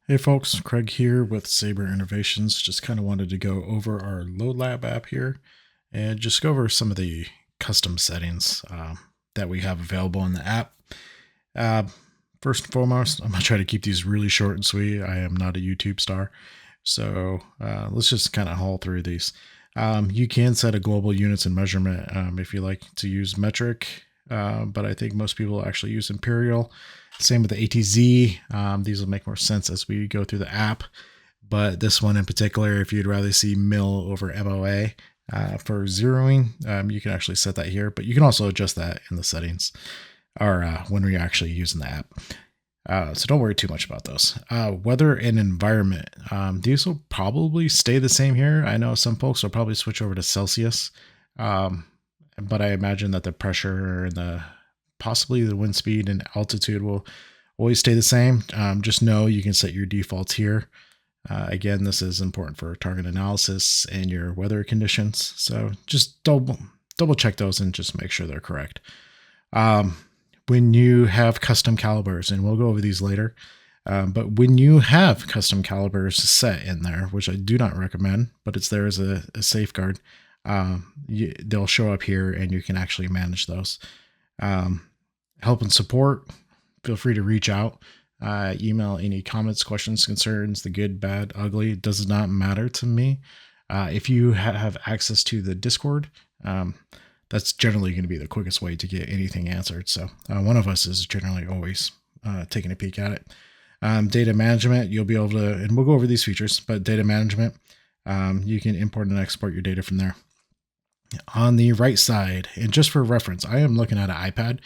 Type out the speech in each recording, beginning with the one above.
Hey folks, Craig here with Sabre Innovations. Just kind of wanted to go over our LoadLab app here and just go over some of the custom settings that we have available in the app. Uh, First and foremost, I'm going to try to keep these really short and sweet. I am not a YouTube star. So let's just kind of haul through these. You can set a global units and measurement if you like to use metric, but I think most people actually use imperial. Same with the ATZ. These will make more sense as we go through the app. But this one in particular, if you'd rather see mil over MOA for zeroing, you can actually set that here. But you can also adjust that in the settings or when we're actually using the app. So don't worry too much about those. Weather and environment. These will probably stay the same here. I know some folks will probably switch over to Celsius. But I imagine that the pressure and possibly the wind speed and altitude will always stay the same. Just know you can set your defaults here. Again, this is important for target analysis and your weather conditions. So just double check those and just make sure they're correct. When you have custom calibers, and we'll go over these later, but when you have custom calibers set in there, which I do not recommend, but it's there as a safeguard, they'll show up here and you can actually manage those. Help and support, feel free to reach out, email any comments, questions, concerns, the good, bad, ugly. It does not matter to me. If you have access to the Discord, that's generally going to be the quickest way to get anything answered. So one of us is generally always taking a peek at it. Data management, you'll be able to, and we'll go over these features, but data management, you can import and export your data from there. On the right side, and just for reference, I am looking at an iPad,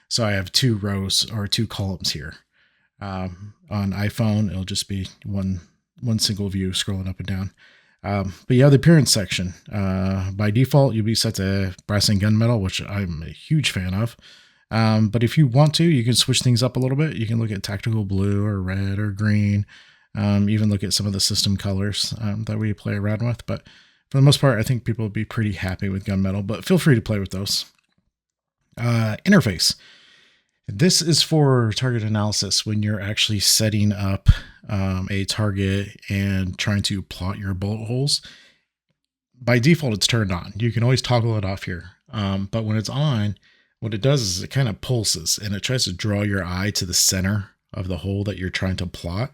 so I have two rows or two columns here. On iPhone, it'll just be one single view scrolling up and down. But yeah, the appearance section. By default, you'll be set to brass and gunmetal, which I'm a huge fan of. But if you want to, you can switch things up a little bit. You can look at tactical blue or red or green. Even look at some of the system colors that we play around with. But for the most part, I think people will be pretty happy with gunmetal, but feel free to play with those. Interface. This is for target analysis when you're actually setting up a target and trying to plot your bullet holes. By default, it's turned on. You can always toggle it off here. But when it's on, what it does is it kind of pulses and it tries to draw your eye to the center of the hole that you're trying to plot.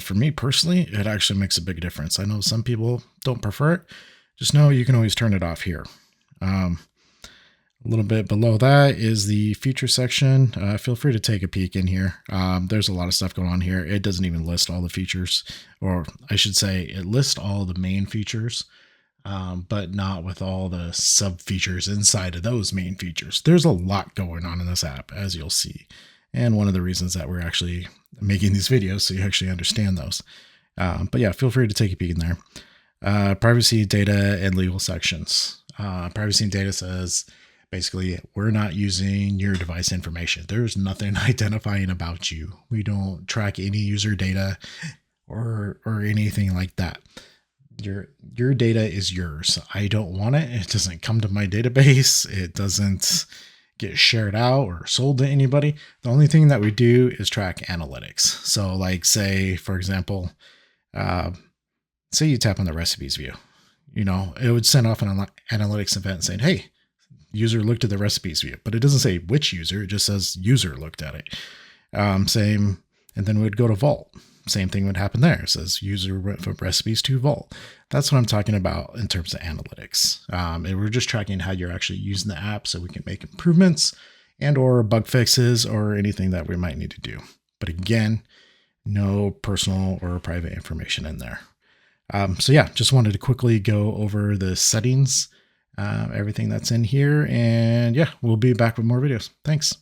For me personally, it actually makes a big difference. I know some people don't prefer it. Just know you can always turn it off here. A little bit below that is the feature section. Feel free to take a peek in here. There's a lot of stuff going on here. It doesn't even list all the features, or I should say it lists all the main features, but not with all the sub features inside of those main features. There's a lot going on in this app, as you'll see. And one of the reasons that we're actually making these videos, so you actually understand those. But yeah, feel free to take a peek in there. Privacy, data, and legal sections. Privacy and data says, basically, we're not using your device information. There's nothing identifying about you. We don't track any user data or anything like that. Your data is yours. I don't want it. It doesn't come to my database. It doesn't get shared out or sold to anybody. The only thing that we do is track analytics. So like say, for example, say you tap on the recipes view, it would send off an analytics event saying, hey, user looked at the recipes view, but it doesn't say which user. It just says user looked at it. Same. And then we'd go to Vault. Same thing would happen there. It says user went from recipes to Vault. That's what I'm talking about in terms of analytics. And we're just tracking how you're actually using the app so we can make improvements and or bug fixes or anything that we might need to do. But again, no personal or private information in there. So yeah, just wanted to quickly go over the settings, everything that's in here. And yeah, we'll be back with more videos. Thanks.